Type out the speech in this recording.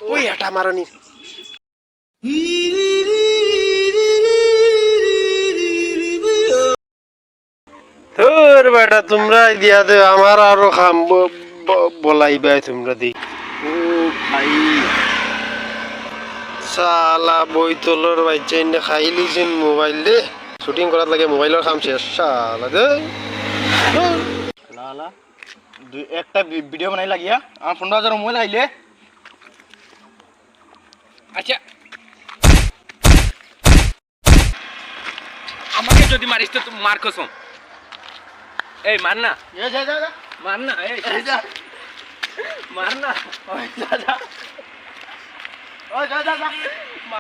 ওই এটা মারানি তোর বেটা তোমরা দিয়া দে আমার আরো খাম বলাইবে তোমরা দি ও ভাই সালা বইতলর বাচ্চা ইন্নে খাই লিছেন মোবাইল দে শুটিং করার লাগে মোবাইলের কাম শেষ সালা দে লালা একটা ভিডিও বানাই লাগিয়া আমার 15,000 মোবাইল আইলে আচ্ছা আমাকে যদি মারিস তো তুমি মার কসম এই মার না যা যা যা মার না এই যা মার না যা যা যা যা